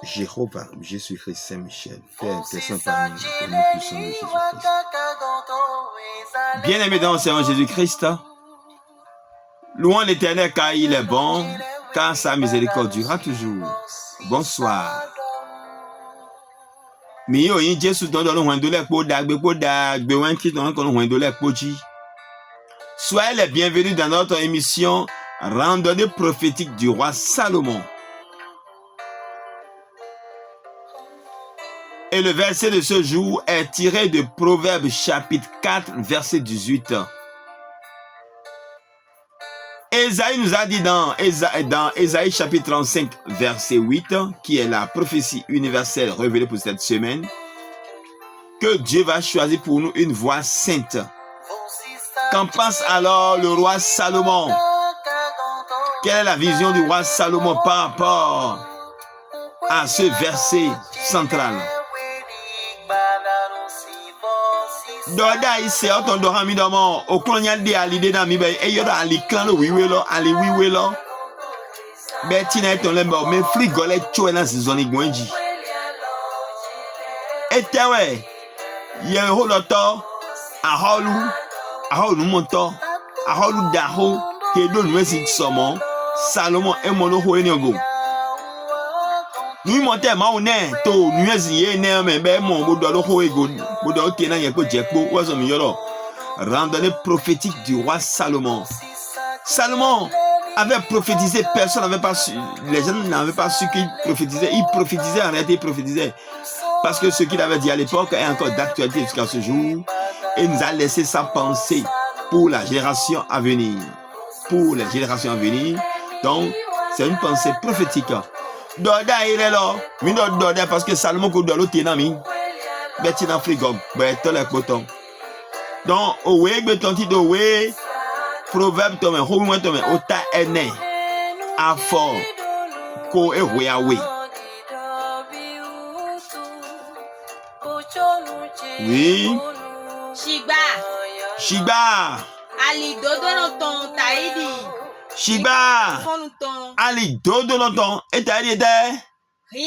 Jéhovah, Jésus-Christ, Saint-Michel, Père intercède par nous, au nom puissant de Jésus-Christ. Bien-aimés dans le Seigneur Jésus-Christ, louons l'Éternel car il est bon, car sa miséricorde durera toujours. Bonsoir. Miyo yin Jésus dans le hundo le poda gbe wan ki dans le hundo le poji. Soyez les bienvenus dans notre émission Randonnée prophétique du roi Salomon. Et le verset de ce jour est tiré de Proverbes chapitre 4, verset 18. Ésaïe nous a dit dans Ésaïe chapitre 35, verset 8, qui est la prophétie universelle révélée pour cette semaine, que Dieu va choisir pour nous une voix sainte. Qu'en pense alors le roi Salomon? Quelle est la vision du roi Salomon par rapport à ce verset central? Doda ise oton do hami do mo oklonya de alide na mi be eyodo ali kan lo wiwe lo ali wiwe lo be tina eton le me free gole cho na season igwenji etewe ye holoto aholu monto aholu daho ke do nu esi somo Salomon emolo ho eni ogo nous monter maune to nuezi ye ne me be mo bodo lo ho ego bodo ke na ye ko jekpo wazo mi yoro. Randonnée prophétique du roi Salomon. Salomon avait prophétisé, personne n'avait pas su, les gens n'avaient pas su qu'il prophétisait. Il prophétisait, en réalité il prophétisait parce que ce qu'il avait dit à l'époque est encore d'actualité jusqu'à ce jour et nous a laissé sa pensée pour la génération à venir. Pour les générations à venir. Donc c'est une pensée prophétique. Doda il est là, mi doda parce que Salomon ko dolo tenami. Beti na frigo, beto le poton. Donc owe beton ti do we proverbe to me ho mo to me ota ene afo ko e we awe. Oui. Shiba. Ali dodo no ton taidi. Shiba, ali dodo longtemps, et ali de et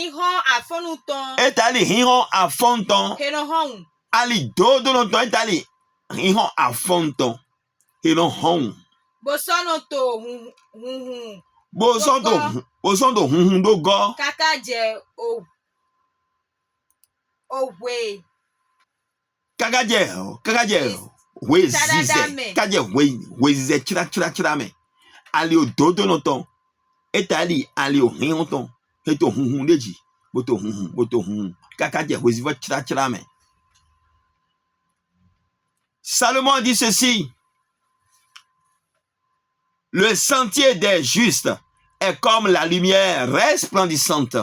ali hiron à fonton, ali dodo longtemps, et ali hiron à fonton, et non hon. Bosonoto hun do go. Kakaje we zize, kaje we zize chira me. Ali o dodo longtemps, et ali o hin longtemps, et to hun leji, boto hun, kakaje weziva chira me. Salomon dit ceci: le sentier des justes est comme la lumière resplendissante,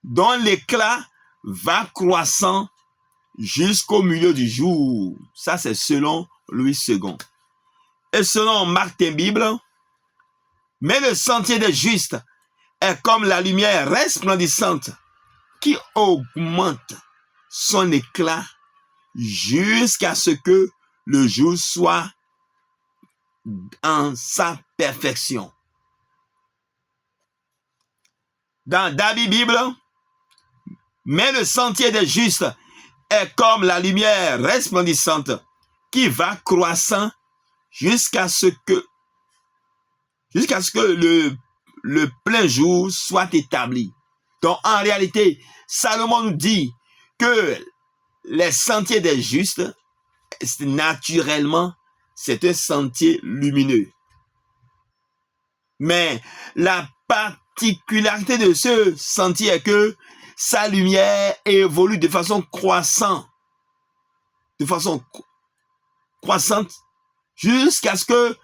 dont l'éclat va croissant jusqu'au milieu du jour. Ça, c'est selon Louis II. Et selon Marc tes Bible, mais le sentier des justes est comme la lumière resplendissante qui augmente son éclat jusqu'à ce que le jour soit en sa perfection. Dans David Bible, mais le sentier des justes est comme la lumière resplendissante qui va croissant jusqu'à ce que le plein jour soit établi. Donc en réalité, Salomon nous dit que les sentiers des justes, naturellement, c'est un sentier lumineux. Mais la particularité de ce sentier est que sa lumière évolue de façon croissante, jusqu'à ce que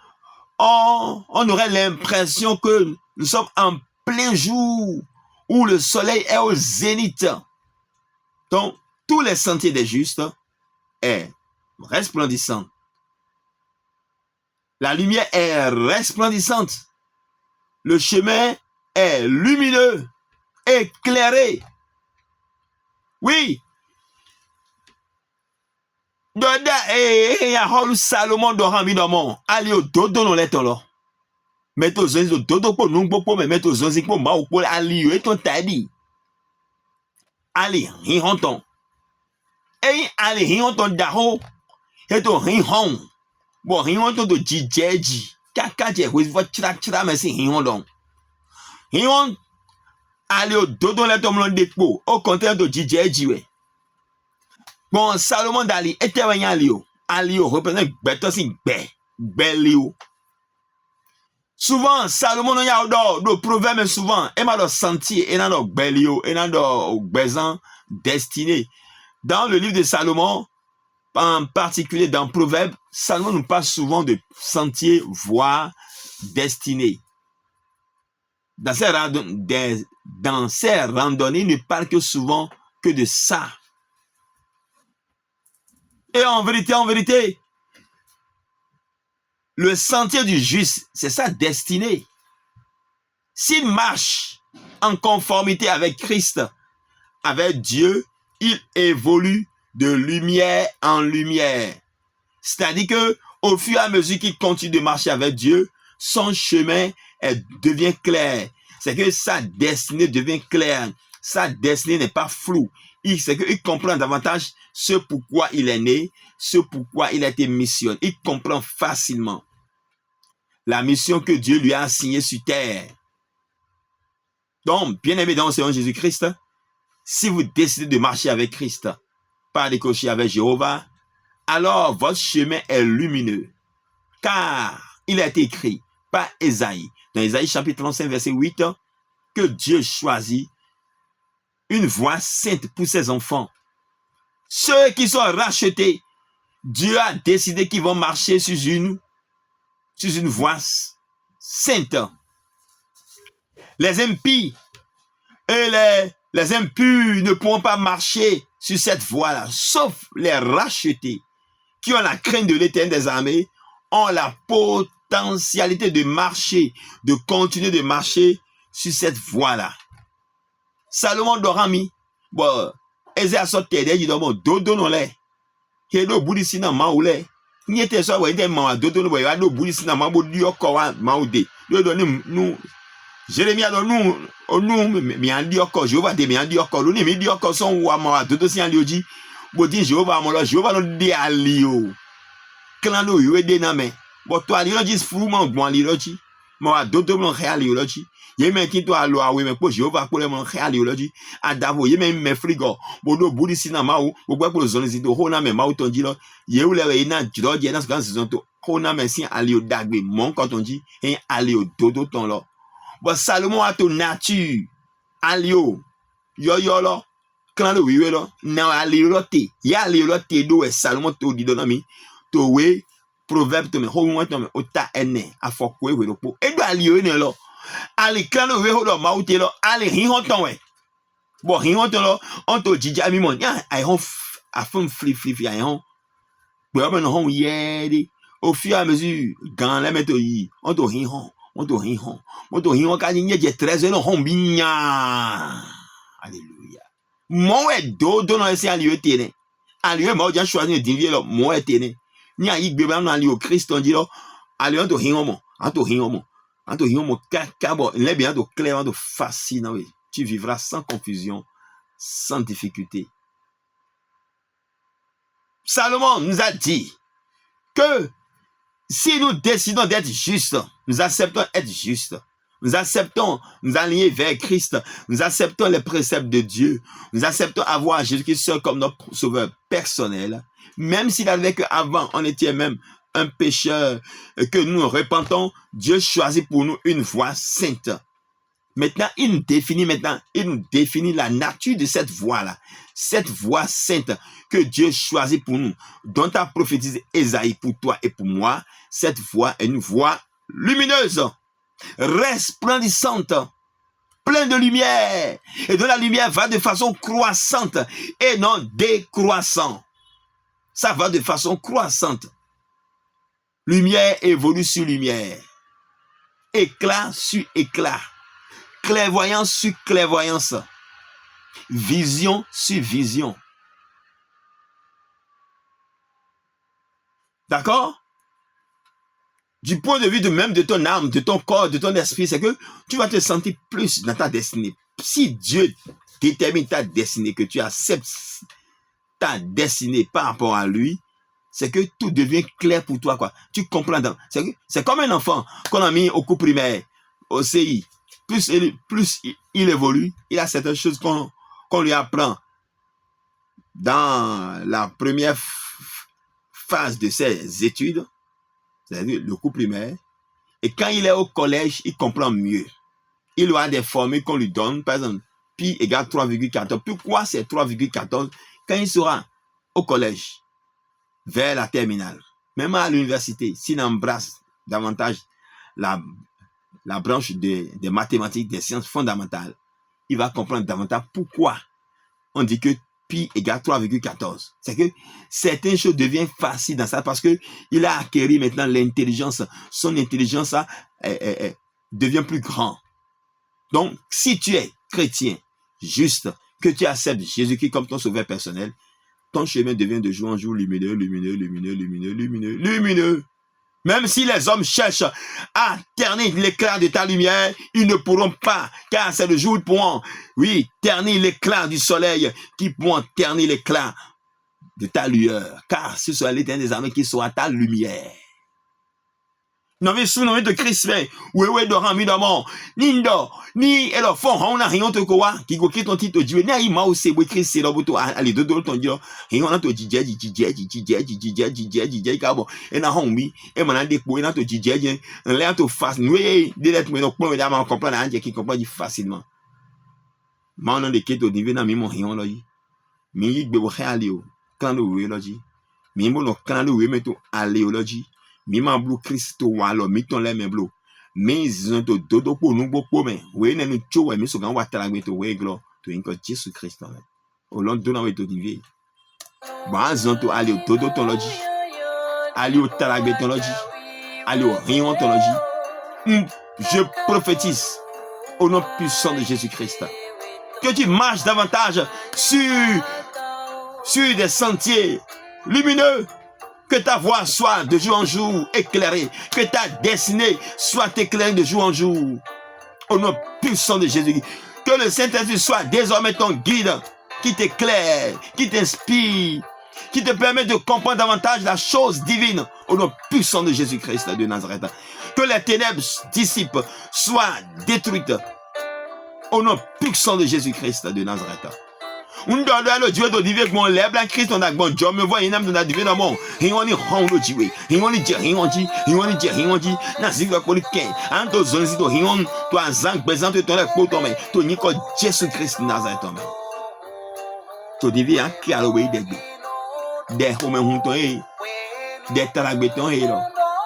on aurait l'impression que nous sommes en plein jour, où le soleil est au zénith. Donc, tous les sentiers des justes est resplendissant. La lumière est resplendissante. Le chemin est lumineux, éclairé. Oui. Doda ya holu Salomon do hambi do mon ali o dodo no letolo. Mettez aux uns dodo pour nous pour me mettre aux uns pour ma ou pour ali et ton tadi. Ali hinton. Et ali hinton daho. Et ton hinton. Bon hinton de jijeji. Kaka je vous voit chira mais c'est hinton. Hinton ali au dodo les tom l'on dépo. Au contraire de jijeji ouais. Bon Salomon d'ali était un alio. Alio représente betosin belio. Souvent, Salomon y a do proverbe souvent, et dans sentier, et dans belio, et dans besoin destiné. Dans le livre de Salomon, en particulier dans Proverbe, Salomon nous parle souvent de sentier, voie, destinée. Dans ces randonnées, il ne parle que souvent que de ça. Et en vérité, le sentier du juste, c'est sa destinée. S'il marche en conformité avec Christ, avec Dieu, il évolue de lumière en lumière. C'est-à-dire que au fur et à mesure qu'il continue de marcher avec Dieu, son chemin devient clair. C'est que sa destinée devient claire. Sa destinée n'est pas floue. C'est qu'il comprend davantage ce pourquoi il est né, ce pourquoi il a été missionné. Il comprend facilement la mission que Dieu lui a assignée sur terre. Donc, bien aimé dans le Seigneur Jésus-Christ, si vous décidez de marcher avec Christ, pas décrocher avec Jéhovah, alors votre chemin est lumineux. Car il a été écrit par Ésaïe, dans Ésaïe chapitre 35, verset 8, que Dieu choisit une voie sainte pour ses enfants. Ceux qui sont rachetés, Dieu a décidé qu'ils vont marcher sur une voie sainte. Les impies et les impurs ne pourront pas marcher sur cette voie-là, sauf les rachetés qui ont la crainte de l'Éternel des armées, ont la potentialité de marcher, de continuer de marcher sur cette voie-là. Salomon Dorami, bon, Ezra sortait de bon dodo non le, kedo budisi na maule, ni était so wa de ma dodo no bo ya do budisi na ma bo di okwa maude. Do do ni nu Jérémie a nous mi andi oko Jéhovah de mi andi oko lo ni mi di oko son wa ma dodo si andi oji, bo di Jéhovah mo lo Jéhovah no de ali o. Clan no yo de na me. Bo to ali lo ji furu mo gbon ali lo ji. Mo wa dodo mo re ali lo ji. Ye men ki to alo awe men po Jéhovah po le mo re ali lo ji. Adavo ye men me frigo. Bo do budi sina ma o, bo gba po zone zi do ho na me ma o tonji lo. Ye ou le we na jiro je na so zon to. Ho na me si ali o dagbe mon kon tonji, en ali o dodo ton lo. Bo Salomon a to nature. Ali o yo lo. Clan lo wiwe lo. Na ali lo te. Ya ali lo te do e Salomon to di do na mi. To we proverbe to me ho won to me o ta ene afokwe we lo po. E do ali o ne lo. Ali clan lo we ho do ma o te lo. Ali hin hon ton we. Bo hin hon ton lo on to jija mi mon. Ya ai hon afun free ai hon. Bo ba no hon ye de. Au fur et à mesure gan la meto yi. On to hin hon. On to hin hon. On to hin hon ka ni je 13 no hon binya. Alléluia. Mon we do no ese ali o te ne. Ali we ma o jan choisir de divie lo mo e te ne. Ni a yi gbe ba no ali o Christ on di lo. Ali on to hin hon mo. On to hin hon mo. Anto yon bon, il est bien de clairement de fascinant. Oui. Tu vivras sans confusion, sans difficulté. Salomon nous a dit que si nous décidons d'être justes, nous acceptons être justes. Nous acceptons nous aligner vers Christ. Nous acceptons les préceptes de Dieu. Nous acceptons avoir Jésus-Christ seul comme notre sauveur personnel. Même s'il avait qu'avant, on était même un pécheur, que nous repentons, Dieu choisit pour nous une voie sainte. Maintenant, il nous définit la nature de cette voie-là. Cette voie sainte que Dieu choisit pour nous, dont a prophétisé Ésaïe pour toi et pour moi. Cette voie est une voie lumineuse, resplendissante, pleine de lumière, et dont la lumière va de façon croissante et non décroissante. Ça va de façon croissante. Lumière évolue sur lumière, éclat sur éclat, clairvoyance sur clairvoyance, vision sur vision. D'accord? du point de vue même de ton âme, de ton corps, de ton esprit, c'est que tu vas te sentir plus dans ta destinée. Si Dieu détermine ta destinée, que tu acceptes ta destinée par rapport à lui, c'est que tout devient clair pour toi, quoi. Tu comprends. C'est comme un enfant qu'on a mis au cours primaire, au CI. Plus il évolue, il a certaines choses qu'on lui apprend dans la première phase de ses études, c'est-à-dire le cours primaire. Et quand il est au collège, il comprend mieux. Il aura des formules qu'on lui donne, par exemple, pi égale 3,14. Pourquoi c'est 3,14? Quand il sera au collège, vers la terminale, même à l'université, s'il embrasse davantage la branche des mathématiques, des sciences fondamentales, il va comprendre davantage pourquoi on dit que pi égale 3,14. C'est que certaines choses deviennent faciles dans ça parce qu'il a acquis maintenant l'intelligence. Son intelligence devient plus grande. Donc, si tu es chrétien, juste, que tu acceptes Jésus-Christ comme ton sauveur personnel, ton chemin devient de jour en jour lumineux, lumineux, lumineux, lumineux, lumineux, lumineux. Même si les hommes cherchent à ternir l'éclat de ta lumière, ils ne pourront pas, car c'est le jour où ils pourront, oui, ternir l'éclat du soleil, qui pourront ternir l'éclat de ta lueur, car ce sera l'Éternel des armées qui sera ta lumière. Nommé sous nommé de Christ, ouais, de rami d'amant, nindo, ni elo fond, on a rien de quoi, qui go qui ton titre du, ni aïma ou c'est oui Christ, c'est là, boto, allez, de ton dio, et on a to djé, cabo, et na hombi, et mon ande pour, et na to djé, on l'a to face, oui, de l'être, mais non, pour me on comprend, un qui comprend facilement. Maintenant, les quêtes au niveau n'a mis mon rien, là, mais il be réalio, quand le oui, là, mais mon quand le oui, mais tout, aléologie. Mi ma blue Christo walo mi ton le men blue mi zonto dodo po nu gbogbo men we nenu cho we mi so gan wa tara gbe to we glo to inko Jesus Christ men o lon do na we to divi ba zonto ali o dodo ton loji ali o tara gbe ton loji ali o rien ton loji. Je prophétise au nom puissant de Jésus-Christ que tu marches davantage sur des sentiers lumineux. Que ta voix soit de jour en jour éclairée. Que ta destinée soit éclairée de jour en jour. Au nom puissant de Jésus. Que le Saint-Esprit soit désormais ton guide, qui t'éclaire, qui t'inspire, qui te permet de comprendre davantage la chose divine. Au nom puissant de Jésus-Christ de Nazareth. Que les ténèbres dissipent, soient détruites. Au nom puissant de Jésus-Christ de Nazareth. On doit le Dieu de Dieu mon lèvre en Christ on a bon Dieu me voit inam de la divine mon et on y rend le Dieu et on y dit et on dit na ziga poliquin ando zonzi do hion toi zank présente ton pour ton mais to ni ko Jésus Christ Nazareth mais to divin qui a le way de homme hunto e de taragbeton e lo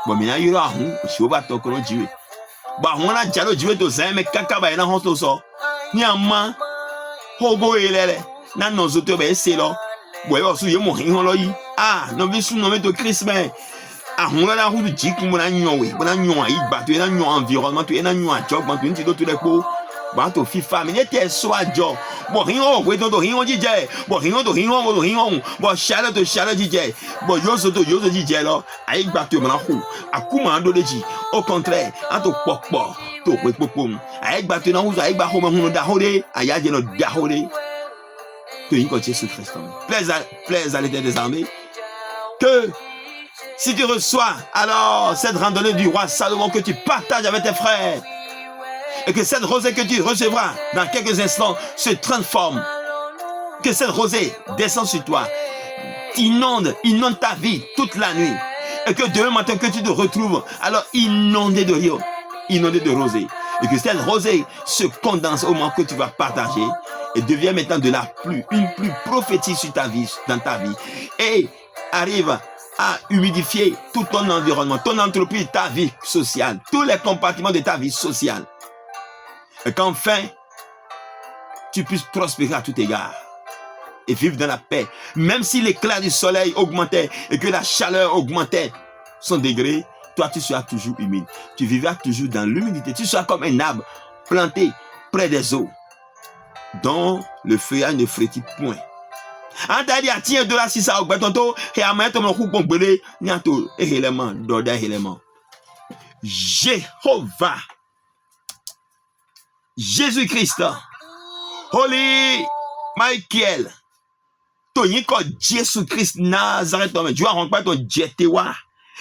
bon mina yiro ahun so ba to ko Dieu ba on a jalo Dieu to zan me kaka ba na hosto so ni amma hogo elele na nos autres c'est là ouais aussi yo mo hin lo yi no bi sous nommé de Christ mais on la route dit que mon agnon oui mon agnon yi ba tu na agnon environnement tu na agnon job tu ndi do tu les ko ba to fi famille était soit job bon rien ouais do rien dit je bon rien bon chala to chala dit je bon yo so dit je là ai ba tu mon ko akuma ndo de ji au contraire en to pokpo to pokpom ai ba tu na hu ai ba ho mo da hode aya je no da hode. Que Jésus Christ plaise à l'Éternel des armées. Que si tu reçois alors cette randonnée du roi Salomon que tu partages avec tes frères et que cette rosée que tu recevras dans quelques instants se transforme, que cette rosée descend sur toi, inonde ta vie toute la nuit et que demain matin que tu te retrouves alors inondé de rio, inondé de rosée et que cette rosée se condense au moment que tu vas partager et devient maintenant de la pluie, une pluie prophétique sur ta vie, dans ta vie, et arrive à humidifier tout ton environnement, ton entreprise, ta vie sociale, tous les compartiments de ta vie sociale. Et qu'enfin, tu puisses prospérer à tout égard et vivre dans la paix. Même si l'éclat du soleil augmentait et que la chaleur augmentait son degré, toi tu seras toujours humide. Tu vivras toujours dans l'humidité. Tu seras comme un arbre planté près des eaux, dont le feuillage ne frétille point. Antadi atie de la sisa augmentonto et à mettre mon coup bon belé niato élément d'ordre élément. Jéhovah, Jésus-Christ, Holy Michael, Tony ko Jésus-Christ Nazareth, tu as rencontré ton Jétéwa.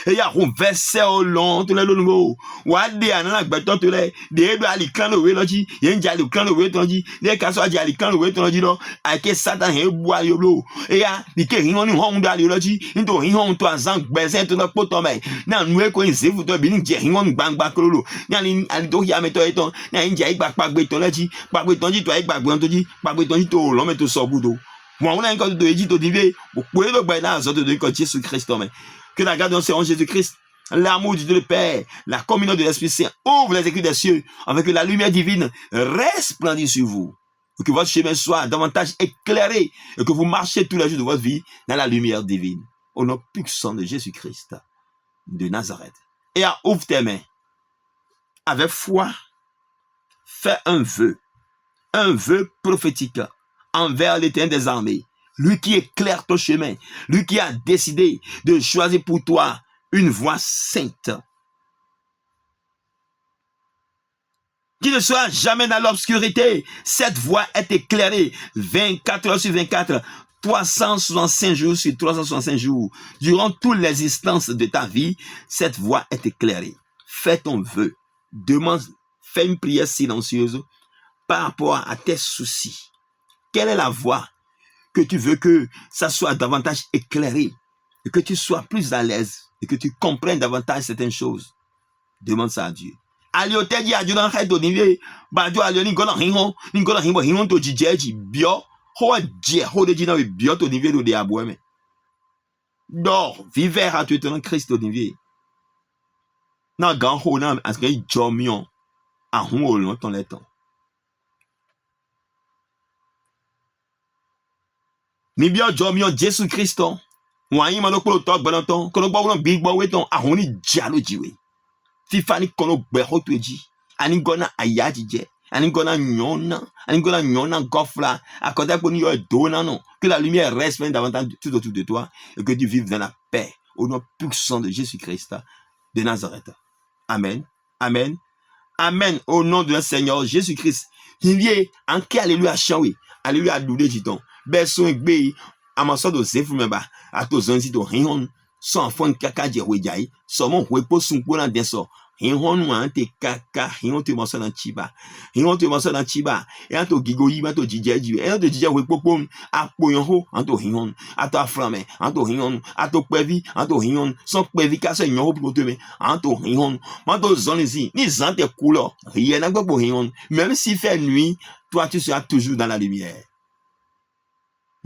Et y a un verset au long, tout le nouveau. Wade anana gbeton tout le, de do ali kan lowe loji, yen jali kan lowe tonji, de kaso jali kan lowe tonji lo, ake Satan he bua yo lo. Et ya, ni ke rin oni hon dali loji, into rin hon to azan gbese to na poto mai. Na nwe ko nze fu to bi ni je rin on gbangba krolo. Ni ali to ya meto eton, na nje igba pagbe ton loji, pagbe tonji to igba gbe tonji, pagbe tonji to lo meto so budo. Moi on a encore de Égypte divé, pour le gba na zo de ko Jésus Christ mais. Que la grâce de notre Seigneur Jésus-Christ, l'amour du Dieu le Père, la communion de l'Esprit Saint ouvre les écrits des cieux, avec que la lumière divine resplendisse sur vous. Et que votre chemin soit davantage éclairé et que vous marchiez tous les jours de votre vie dans la lumière divine. Au nom puissant de Jésus-Christ de Nazareth. Et ouvre tes mains. Avec foi, fais un vœu prophétique envers l'Éternel des armées. Lui qui éclaire ton chemin, lui qui a décidé de choisir pour toi une voie sainte. Qui ne soit jamais dans l'obscurité, cette voie est éclairée 24 heures sur 24, 365 jours sur 365 jours. Durant toute l'existence de ta vie, cette voie est éclairée. Fais ton vœu, demande, fais une prière silencieuse par rapport à tes soucis. Quelle est la voie que tu veux que ça soit davantage éclairé, et que tu sois plus à l'aise, et que tu comprennes davantage certaines choses? Demande ça à Dieu. Alio te di Dieu dans redo nive, ba Dieu alio ni gona hinho to jijeji bio, ho die ho de jina bio to nive do de aboeme. Dors, vivre à tu ton Christ to nive. Na gan ho na aske jomion, a ho lo ton leton. Ni bien jomio Jésus Christ wa yin mano ko to gbon ton ko gbo won bi gbo we ton ahun ni jalo jiwe fifa ni kono gbe ho to ji ani gona ayaji je ani gona nyona gofla accordé pour ni yo dona non que la lumière reste davantage tout autour de toi et que tu vives dans la paix au nom puissant de Jésus Christ de Nazareth. Amen. Amen. Amen au nom de notre Seigneur Jésus Christ. Vie en qui alléluia chanter. Alléluia douler jiton. Beson gbe amaso do zefu meba ato zonzi to hinhon so afon kaka je wejai so mo wepo sunpo na deso hinhon wa ante kaka hinhon te moso na chiba e ato gigo yi ma to jijeji e ato jije wepo pom apo yon ho ato hinhon ato aframe ato hinhon ato pevi ato hinhon so pevi ka se yon ho pour te me ato hinhon ma to zonzi ni zante couleur rien na gbo hinhon même s'il fait nuit toi tu seras toujours dans la lumière.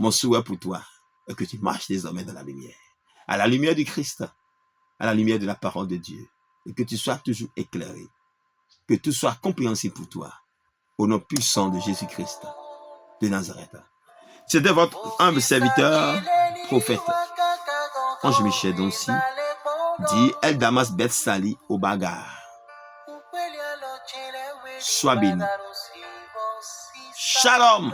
Mon souhait pour toi est que tu marches désormais dans la lumière, à la lumière du Christ, à la lumière de la parole de Dieu, et que tu sois toujours éclairé, que tout soit compréhensible pour toi, au nom puissant de Jésus-Christ de Nazareth. C'était votre humble serviteur, prophète, Ange Michel Donsi, dit El Damas Bet Sali au Bagar. Sois béni. Shalom.